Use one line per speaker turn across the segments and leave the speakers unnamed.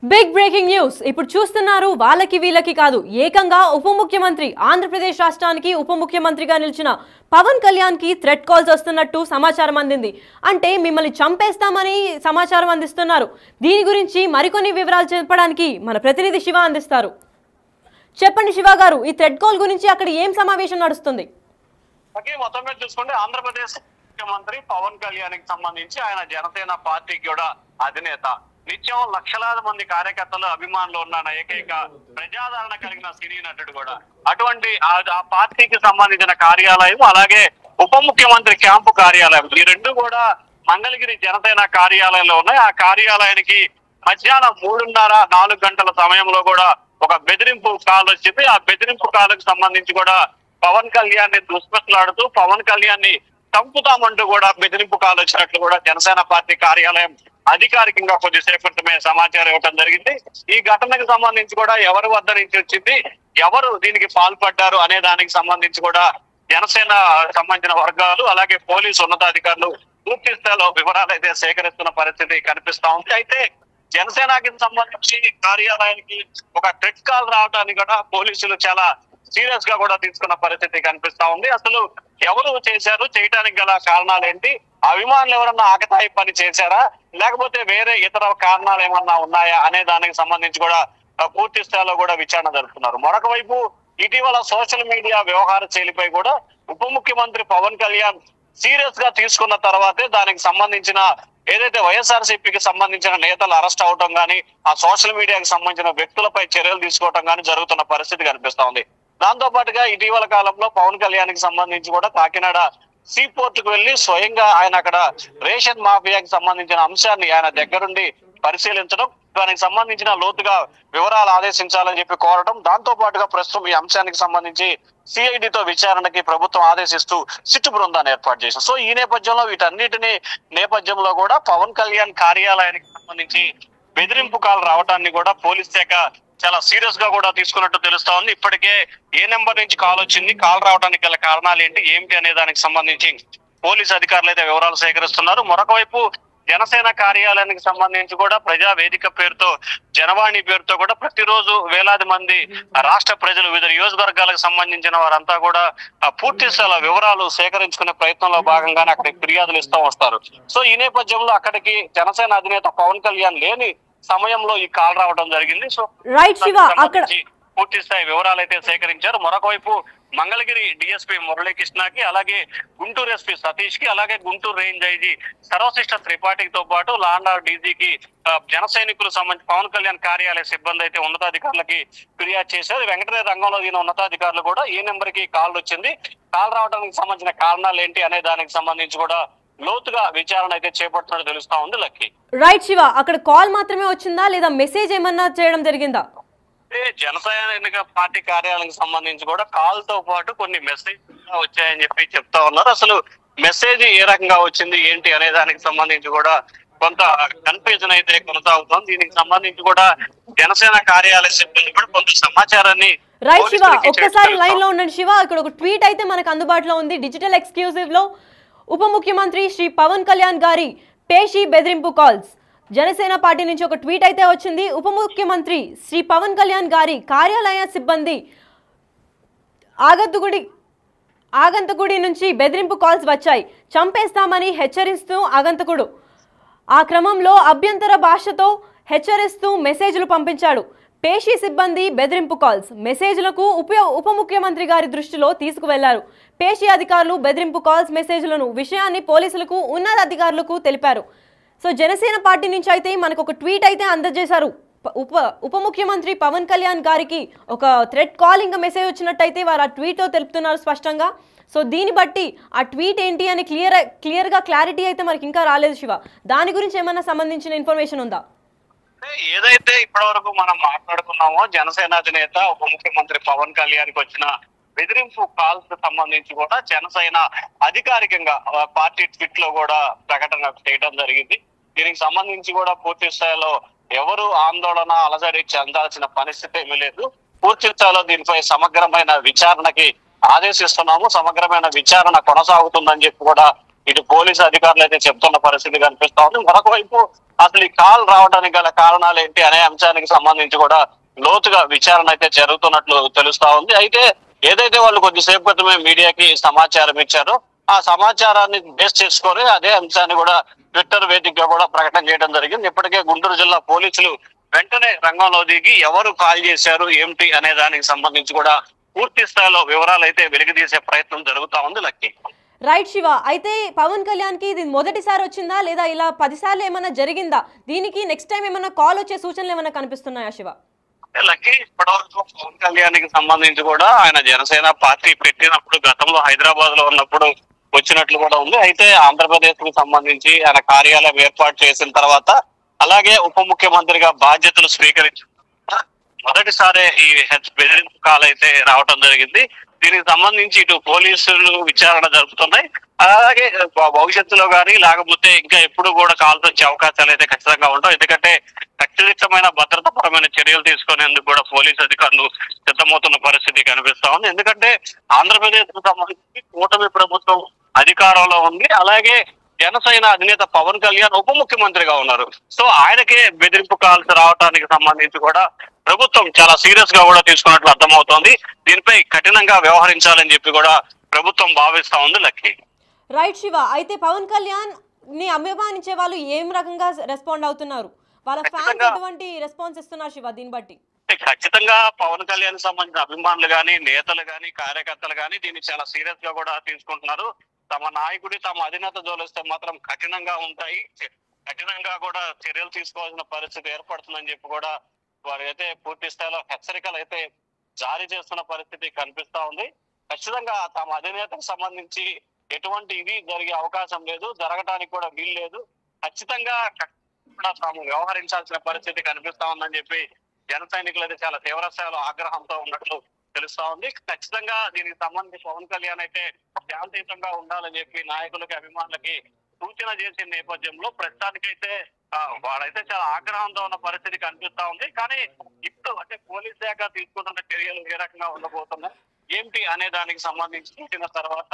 Big breaking news ఇప్పుడు చూస్తున్నారు. వాళ్ళకి వీళ్ళకి కాదు, ఏకంగా ఉప ముఖ్యమంత్రి ఆంధ్రప్రదేశ్ రాష్ట్రానికి ఉప ముఖ్యమంత్రిగా నిలిచిన పవన్ కళ్యాణ్ కి థ్రెట్ కాల్స్ వస్తున్నట్టు సమాచారం అందింది. అంటే మిమ్మల్ని చంపేస్తామని సమాచారం అందిస్తున్నారు. దీని గురించి మరికొన్ని వివరాలు చెప్పడానికి మన ప్రతినిధి శివ అందిస్తారు. చెప్పండి శివ గారు, ఈ థ్రెట్ కాల్ గురించి అక్కడ ఏం సమావేశం నడుస్తుంది?
మొత్తం మీద చూసుకుంటే ఆంధ్రప్రదేశ్ ముఖ్యమంత్రి పవన్ కళ్యాణ్ కి సంబంధించి ఆయన జనసేన పార్టీకి కూడా అధినేత. నిత్యం లక్షలాది మంది కార్యకర్తలు అభిమానులు ఉన్న ఏకైక ప్రజాదరణ కలిగిన సినీ నటుడు కూడా. అటువంటి ఆ పార్టీకి సంబంధించిన కార్యాలయం అలాగే ఉప ముఖ్యమంత్రి క్యాంపు కార్యాలయం ఈ రెండు కూడా మంగళగిరి జనసేన కార్యాలయంలో ఉన్నాయి. ఆ కార్యాలయానికి మధ్యాహ్నం 3:30-4 గంటల సమయంలో కూడా ఒక బెదిరింపు కాల్ వచ్చింది. ఆ బెదిరింపు కాల్కి సంబంధించి కూడా పవన్ కళ్యాణ్ ని దుష్ప్రట్లాడుతూ పవన్ కళ్యాణ్ ని చంపుతామంటూ కూడా బెదిరింపు కాల్ వచ్చినట్లు కూడా జనసేన పార్టీ కార్యాలయం అధికారికంగా కొద్దిసేపు క్రితమే సమాచారం ఇవ్వడం జరిగింది. ఈ ఘటనకు సంబంధించి కూడా ఎవరి వద్ద నుంచి వచ్చింది, ఎవరు దీనికి పాల్పడ్డారు అనే దానికి సంబంధించి కూడా జనసేన సంబంధించిన వర్గాలు అలాగే పోలీసు ఉన్నతాధికారులు పూర్తి స్థాయిలో వివరాలు అయితే సేకరిస్తున్న పరిస్థితి కనిపిస్తా ఉంది. అయితే జనసేనకి సంబంధించి కార్యాలయానికి ఒక థ్రెట్ కాల్ రావడానికి కూడా పోలీసులు చాలా సీరియస్ గా కూడా తీసుకున్న పరిస్థితి కనిపిస్తా ఉంది. అసలు ఎవరు చేశారు, చేయడానికి గల కారణాలు ఏంటి, అభిమానులు ఎవరన్నా ఆకతాయి పని చేశారా లేకపోతే వేరే ఇతర కారణాలు ఏమన్నా ఉన్నాయా అనే దానికి సంబంధించి కూడా పూర్తి స్థాయిలో కూడా విచారణ జరుపుతున్నారు. మరొక వైపు ఇటీవల సోషల్ మీడియా వ్యవహార శైలిపై కూడా ఉప ముఖ్యమంత్రి పవన్ కళ్యాణ్ సీరియస్ గా తీసుకున్న తర్వాతే దానికి సంబంధించిన ఏదైతే వైఎస్ఆర్సీపీకి సంబంధించిన నేతలు అరెస్ట్ అవడం కానీ ఆ సోషల్ మీడియాకి సంబంధించిన వ్యక్తులపై చర్యలు తీసుకోవడం కానీ జరుగుతున్న పరిస్థితి కనిపిస్తా ఉంది. దాంతో పాటుగా ఇటీవల కాలంలో పవన్ కళ్యాణ్ కి సంబంధించి కూడా కాకినాడ సీ పోర్ట్ కు వెళ్లి స్వయంగా ఆయన అక్కడ రేషన్ మాఫియాకి సంబంధించిన అంశాన్ని ఆయన దగ్గరుండి పరిశీలించడం, దానికి సంబంధించిన లోతుగా వివరాలు ఆదేశించాలని చెప్పి కోరడం, దాంతో పాటుగా ప్రస్తుతం ఈ అంశానికి సంబంధించి సిఐడితో విచారణకి ప్రభుత్వం ఆదేశిస్తూ సిట్టు బృందాన్ని ఏర్పాటు చేసింది. సో ఈ నేపథ్యంలో వీటన్నిటిని నేపథ్యంలో కూడా పవన్ కళ్యాణ్ కార్యాలయానికి సంబంధించి బెదిరింపు కాల్ రావడాన్ని కూడా పోలీస్ శాఖ చాలా సీరియస్ గా కూడా తీసుకున్నట్టు తెలుస్తా ఉంది. ఇప్పటికే ఏ నెంబర్ నుంచి కాల్ వచ్చింది, కాల్ రావడానికి గల కారణాలు ఏంటి అనే దానికి సంబంధించి పోలీసు అధికారులు అయితే వివరాలు సేకరిస్తున్నారు. మరొక వైపు జనసేన కార్యాలయానికి సంబంధించి కూడా ప్రజా వేదిక పేరుతో జనవాణి పేరుతో కూడా ప్రతిరోజు వేలాది మంది రాష్ట్ర ప్రజలు వివిధ నియోజకవర్గాలకు సంబంధించిన వారంతా కూడా పూర్తి స్థాయిలో వివరాలు సేకరించుకునే ప్రయత్నంలో భాగంగానే అక్కడికి ఫిర్యాదులు ఇస్తూ వస్తారు. సో ఈ నేపథ్యంలో అక్కడికి జనసేన అధినేత పవన్ కళ్యాణ్ లేని సమయంలో ఈ కాల్ రావడం జరిగింది. సో పూర్తి స్థాయి వివరాలు అయితే సేకరించారు. మరొక వైపు మంగళగిరి డిఎస్పీ మురళీకృష్ణకి అలాగే గుంటూరు ఎస్పీ సతీష్ కి అలాగే గుంటూరు రేంజ్ ఐజీ సర్వశిష్ట త్రిపాఠితో పాటు లాండ్ ఆర్డర్ డీజీకి జన సైనికులు సంబంధించి పవన్ కళ్యాణ్ కార్యాలయ సిబ్బంది అయితే ఉన్నతాధికారులకి ఫిర్యాదు చేశారు. వెంటనే రంగంలో దిగిన ఉన్నతాధికారులు కూడా ఏ నెంబర్ కి కాల్ వచ్చింది, కాల్ రావడానికి సంబంధించిన కారణాలు ఏంటి అనే దానికి సంబంధించి కూడా లోతుగా విచారణ అయితే చేపడుతున్నట్టు తెలుస్తా ఉంది. లక్కీ
రైట్ శివ, అక్కడ కాల్ మాత్రమే వచ్చిందా లేదా మెసేజ్ ఏమన్నా చేయడం జరిగిందా?
జనసేన పార్టీ కార్యాలయానికి సంబంధించి కూడా కాల్ తో పాటు కొన్ని మెసేజ్ వచ్చాయని చెప్పి చెప్తా ఉన్నారు. అసలు మెసేజ్ ఏ రకంగా వచ్చింది ఏంటి అనే దానికి సంబంధించి కూడా కొంత కన్ఫ్యూజన్ అయితే కొనసాగుతుంది. దీనికి సంబంధించి కూడా జనసేన కార్యాలయ సిబ్బంది కూడా కొంత సమాచారాన్ని
రైట్ శివ, ఒక్కసారి లైన్ లో ఉండండి శివ. ఇక్కడ ఒక ట్వీట్ అయితే మనకు అందుబాటులో ఉంది. డిజిటల్ ఎక్స్క్లూజివ్ లో ఉప ముఖ్యమంత్రి శ్రీ పవన్ కళ్యాణ్ గారి పేషి బెదిరింపు కాల్స్, జనసేన పార్టీ నుంచి ఒక ట్వీట్ అయితే వచ్చింది. ఉప ముఖ్యమంత్రి శ్రీ పవన్ కళ్యాణ్ గారి కార్యాలయ సిబ్బంది ఆగంతకుడి నుంచి బెదిరింపు కాల్స్ వచ్చాయి, చంపేస్తామని హెచ్చరిస్తూ ఆగంతకుడు ఆ క్రమంలో అభ్యంతర భాషతో హెచ్చరిస్తూ మెసేజ్లు పంపించాడు. పేషి సిబ్బంది బెదిరింపు కాల్స్ మెసేజ్లకు ఉప ముఖ్యమంత్రి గారి దృష్టిలో తీసుకువెళ్లారు. పేషి అధికారులు బెదిరింపు కాల్స్ మెసేజ్లను విషయాన్ని పోలీసులకు ఉన్నతాధికారులకు తెలిపారు. సో జనసేన పార్టీ నుంచి అయితే మనకు ఒక ట్వీట్ అయితే అందజేశారు. ఉప ముఖ్యమంత్రి పవన్ కళ్యాణ్ గారికి ఒక థ్రెట్ కాల్ ఇంకా మెసేజ్ వచ్చినట్టయితే వారు ఆ ట్వీట్ తెలుపుతున్నారు స్పష్టంగా. సో దీన్ని బట్టి ఆ ట్వీట్ ఏంటి అని క్లియర్గా క్లారిటీ అయితే మనకి ఇంకా రాలేదు శివ. దాని గురించి ఏమైనా సంబంధించిన ఇన్ఫర్మేషన్ ఉందా?
ఏదైతే ఇప్పటి వరకు మనం మాట్లాడుకున్నామో జనసేన అధినేత ఉప ముఖ్యమంత్రి పవన్ కళ్యాణ్ కి వచ్చిన బెదిరింపు కాల్స్ సంబంధించి కూడా జనసేన అధికారికంగా పార్టీ ట్వీట్ లో కూడా ప్రకటన చేయడం జరిగింది. దీనికి సంబంధించి కూడా పూర్తి స్థాయిలో ఎవరు ఆందోళన అలజడి చెందాల్సిన పరిస్థితి ఏమీ లేదు. పూర్తి స్థాయిలో దీనిపై సమగ్రమైన విచారణకి ఆదేశిస్తున్నాము. సమగ్రమైన విచారణ కొనసాగుతుందని చెప్పి కూడా ఇటు పోలీసు అధికారులు అయితే చెప్తున్న పరిస్థితి కనిపిస్తా ఉంది. మరొక వైపు అసలు ఈ కాల్ రావడానికి గల కారణాలు ఏంటి అనే అంశానికి సంబంధించి కూడా లోతుగా విచారణ అయితే జరుగుతున్నట్లు తెలుస్తా ఉంది. అయితే ఏదైతే వాళ్ళు కొద్దిసేపు క్రితమే మీడియాకి సమాచారం ఇచ్చారో ఆ సమాచారాన్ని బేస్ చేసుకొని అదే అంశాన్ని కూడా ట్విట్టర్ వేదికగా కూడా ప్రకటన చేయడం జరిగింది. ఇప్పటికే గుంటూరు జిల్లా పోలీసులు వెంటనే రంగంలో దిగి ఎవరు కాల్ చేశారు ఏమిటి అనే దానికి సంబంధించి కూడా పూర్తి స్థాయిలో వివరాలు అయితే వెలికితీసే ప్రయత్నం జరుగుతా ఉంది. లక్కీ
రైట్ శివ, అయితే పవన్ కళ్యాణ్ కి ఇది మొదటిసారి వచ్చిందా లేదా ఇలా 10 సార్లు ఏమైనా జరిగిందా? దీనికి నెక్స్ట్ టైం ఏమైనా కాల్ వచ్చే సూచనలు ఏమైనా కనిపిస్తున్నాయా శివ?
లక్కీ ఇప్పటివరకు పవన్ కళ్యాణ్ కి సంబంధించి కూడా ఆయన జనసేన పార్టీ పెట్టినప్పుడు గతంలో హైదరాబాద్ లో ఉన్నప్పుడు వచ్చినట్లు కూడా ఉంది. అయితే ఆంధ్రప్రదేశ్ కు సంబంధించి ఆయన కార్యాలయం ఏర్పాటు చేసిన తర్వాత అలాగే ఉప ముఖ్యమంత్రిగా బాధ్యతలు స్వీకరించిన మొదటిసారి ఈ బెదిరింపు కాల్ అయితే రావటం జరిగింది. దీనికి సంబంధించి ఇటు పోలీసులు విచారణ జరుపుతున్నాయి. అలాగే భవిష్యత్తులో కానీ లేకపోతే ఇంకా ఎప్పుడు కూడా కాల్స్ వచ్చే అవకాశాలు అయితే ఖచ్చితంగా ఉంటాయి. ఎందుకంటే ఖచ్చితమైన భద్రతాపరమైన చర్యలు తీసుకునేందుకు కూడా పోలీసు అధికారులు సిద్ధమవుతున్న పరిస్థితి కనిపిస్తా ఉంది. ఎందుకంటే ఆంధ్రప్రదేశ్ కు సంబంధించి కూటమి ప్రభుత్వం అధికారంలో ఉంది. అలాగే జనసేన అధినేత పవన్ కళ్యాణ్ ఉప ముఖ్యమంత్రిగా ఉన్నారు. సో ఆయనకే బెదిరింపు కాల్స్ రావడానికి సంబంధించి కూడా ప్రభుత్వం చాలా సీరియస్ గా కూడా తీసుకున్నట్లు అర్థమవుతోంది. దీనిపై కఠినంగా వ్యవహరించాలని చెప్పి కూడా ప్రభుత్వం భావిస్తా ఉంది. లక్కీ
రైట్ శివ, అయితే పవన్ కళ్యాణ్ ని అభిమానించే వాళ్ళు ఏం రకంగా రెస్పాండ్ అవుతున్నారు? వాళ్ళ ఫ్యాన్స్ ఎటువంటి రెస్పాన్స్ ఇస్తున్నారు శివ దీన్ని బట్టి?
ఖచ్చితంగా పవన్ కళ్యాణ్ సంబంధించిన అభిమానులు గాని నేతలు గాని కార్యకర్తలు గాని దీన్ని చాలా సీరియస్ గా కూడా తీసుకుంటున్నారు. తమ నాయకుడి తమ అధినేత జోలిస్తే మాత్రం కఠినంగా ఉంటాయి, కఠినంగా కూడా చర్యలు తీసుకోవాల్సిన పరిస్థితి ఏర్పడుతుందని చెప్పి కూడా వారు అయితే పూర్తి స్థాయిలో హెచ్చరికలు అయితే జారీ చేస్తున్న పరిస్థితి కనిపిస్తా ఉంది. ఖచ్చితంగా తమ అధినేతకు సంబంధించి ఎటువంటి ఇది జరిగే అవకాశం లేదు, జరగడానికి కూడా వీలు లేదు. ఖచ్చితంగా కూడా తాము వ్యవహరించాల్సిన పరిస్థితి కనిపిస్తా ఉందని చెప్పి జన సైనికులు అయితే చాలా తీవ్ర స్థాయిలో ఆగ్రహంతో ఉన్నట్లు తెలుస్తా ఉంది. ఖచ్చితంగా దీనికి సంబంధించి పవన్ కళ్యాణ్ అయితే శాంతియుతంగా ఉండాలని చెప్పి నాయకులకి అభిమానులకి సూచన చేసిన నేపథ్యంలో ప్రస్తుతానికైతే వాడైతే చాలా ఆగ్రహంతో ఉన్న పరిస్థితి కనిపిస్తా ఉంది. కానీ ఇప్పుడు అంటే పోలీస్ శాఖ తీసుకుంటున్న చర్యలు ఏ రకంగా ఉండబోతున్నాయి ఏంటి అనే దానికి సంబంధించి చూసిన తర్వాత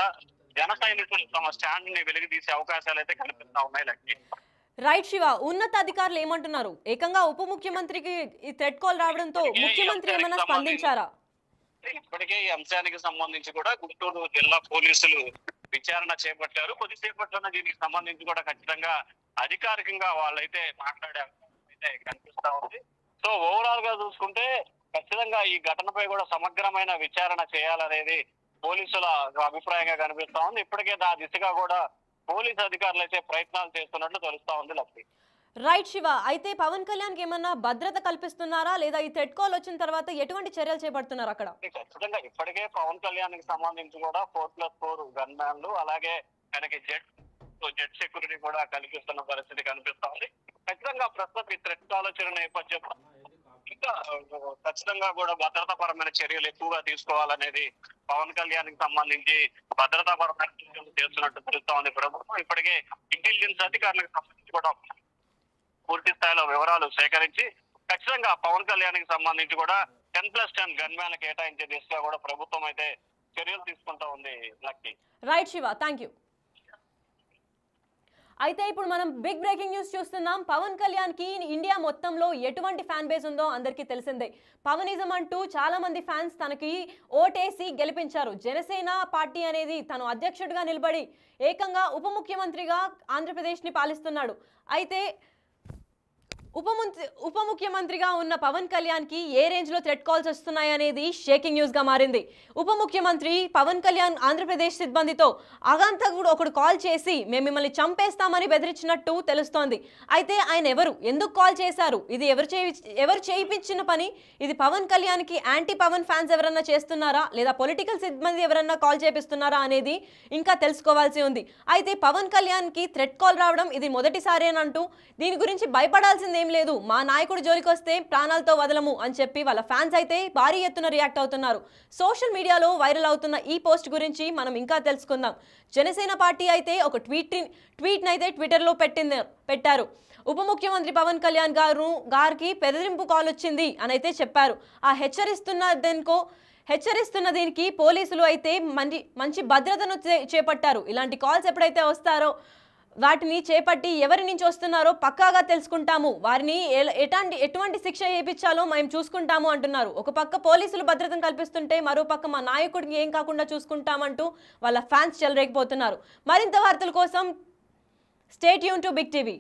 జన సైనికులు తమ స్టాండ్ ని వెలికి తీసే అవకాశాలు అయితే కనిపిస్తా ఉన్నాయి. లక్ష్మి
రైట్ శివ, ఉన్నత అధికారులు ఏమంటున్నారు? ఏకంగా ఉప ముఖ్యమంత్రికి ఈ థ్రెడ్ కాల్ రావడంతో ముఖ్యమంత్రి ఏమైనా స్పందించారా?
ఇప్పటికే ఈ అంశానికి సంబంధించి కూడా గుంటూరు జిల్లా పోలీసులు విచారణ చేపట్టారు. కొద్దిసేపట్లోనే దీనికి సంబంధించి కూడా ఖచ్చితంగా అధికారికంగా వాళ్ళైతే మాట్లాడే అయితే కనిపిస్తా ఉంది. సో ఓవరాల్ గా చూసుకుంటే ఖచ్చితంగా ఈ ఘటనపై కూడా సమగ్రమైన విచారణ చేయాలనేది పోలీసుల అభిప్రాయంగా కనిపిస్తా ఉంది. ఇప్పటికే ఆ దిశగా కూడా పోలీసు అధికారులు అయితే ప్రయత్నాలు చేస్తున్నట్లు తెలుస్తా ఉంది. లక్ష్మి
రైట్ శివ, అయితే పవన్ కళ్యాణ్ కి ఏమన్నా భద్రత కల్పిస్తున్నారా లేదా ఈ థ్రెడ్ కాల్ వచ్చిన తర్వాత ఎటువంటి చర్యలు చేపడుతున్నారు అక్కడ?
ఖచ్చితంగా ఇప్పటికే పవన్ కళ్యాణ్ కి సంబంధించి కూడా 4+4 గన్ మ్యాన్లు అలాగే ఆయనకి జెట్ సెక్యూరిటీ కూడా కల్పిస్తున్న పరిస్థితి కనిపిస్తా ఉంది. ఖచ్చితంగా ప్రస్తుతం ఈ థ్రెడ్ కాల్ వచ్చిన నేపథ్యంలో ఇంకా ఖచ్చితంగా కూడా భద్రతాపరమైన చర్యలు ఎక్కువగా తీసుకోవాలనేది పవన్ కళ్యాణ్ కి సంబంధించి భద్రతాపరమైన చర్యలు చేస్తున్నట్టు తెలుస్తా ఉంది ప్రభుత్వం. ఇప్పటికే ఇంటెలిజెన్స్ అధికారులకు సంబంధించి కూడా పూర్తి స్థాయిలో వివరాలు సేకరించి ఖచ్చితంగా పవన్ కళ్యాణ్ కి సంబంధించి కూడా 10+10 గన్ మ్యాన్ కేటాయించే దిశగా కూడా ప్రభుత్వం అయితే చర్యలు తీసుకుంటా ఉంది. Lucky
right Shiva, thank you. అయితే ఇప్పుడు మనం బిగ్ బ్రేకింగ్ న్యూస్ చూస్తున్నాం. పవన్ కళ్యాణ్ కి ఇండియా మొత్తంలో ఎటువంటి ఫ్యాన్ బేస్ ఉందో అందరికీ తెలిసిందే. పవనిజం అంటూ చాలా మంది ఫ్యాన్స్ తనకి ఓటేసి గెలిపించారు. జనసేన పార్టీ అనేది తను అధ్యక్షుడిగా నిలబడి ఏకంగా ఉప ముఖ్యమంత్రిగా ఆంధ్రప్రదేశ్ని పాలిస్తున్నాడు. అయితే ఉప ముఖ్యమంత్రిగా ఉన్న పవన్ కళ్యాణ్ కి ఏ రేంజ్ లో థ్రెడ్ కాల్స్ వస్తున్నాయి అనేది షేకింగ్ న్యూస్ గా మారింది. ఉప ముఖ్యమంత్రి పవన్ కళ్యాణ్ ఆంధ్రప్రదేశ్ సిబ్బందితో అగంతకుడు ఒకడు కాల్ చేసి మేము మిమ్మల్ని చంపేస్తామని బెదిరించినట్టు తెలుస్తోంది. అయితే ఆయన ఎవరు, ఎందుకు కాల్ చేశారు, ఇది ఎవరు చేయించిన పని, ఇది పవన్ కళ్యాణ్ కి యాంటీ పవన్ ఫ్యాన్స్ ఎవరన్నా చేస్తున్నారా లేదా పొలిటికల్ సిబ్బంది ఎవరన్నా కాల్ చేపిస్తున్నారా అనేది ఇంకా తెలుసుకోవాల్సి ఉంది. అయితే పవన్ కళ్యాణ్ కి థ్రెడ్ కాల్ రావడం ఇది మొదటిసారేనంటూ దీని గురించి భయపడాల్సింది లేదు, మా నాయకుడు జోలికి వస్తే ప్రాణాలతో వదలము అని చెప్పి వాళ్ళ ఫ్యాన్స్ అయితే భారీ ఎత్తున రియాక్ట్ అవుతున్నారు. సోషల్ మీడియాలో వైరల్ అవుతున్న ఈ పోస్ట్ గురించి మనం ఇంకా తెలుసుకుందాం. జనసేన పార్టీ అయితే ఒక ట్వీట్ అయితే ట్విట్టర్లో పెట్టారు. ఉప ముఖ్యమంత్రి పవన్ కళ్యాణ్ గారికి బెదిరింపు కాల్ వచ్చింది అని అయితే చెప్పారు. ఆ హెచ్చరిస్తున్న దెన్కో హెచ్చరిస్తున్న దీనికి పోలీసులు అయితే మంచి భద్రతను చేపట్టారు. ఇలాంటి కాల్స్ ఎప్పుడైతే వస్తారో వాటిని చేపట్టి ఎవరి నుంచి వస్తున్నారో పక్కాగా తెలుసుకుంటాము, వారిని ఎటువంటి శిక్ష చేయించాలో మేము చూసుకుంటాము అంటున్నారు. ఒక పక్క పోలీసులు భద్రతను కల్పిస్తుంటే మరో పక్క మా నాయకుడికి ఏం కాకుండా చూసుకుంటామంటూ వాళ్ళ ఫ్యాన్స్ చెలరేగిపోతున్నారు. మరింత వార్తల కోసం stay tune to big TV.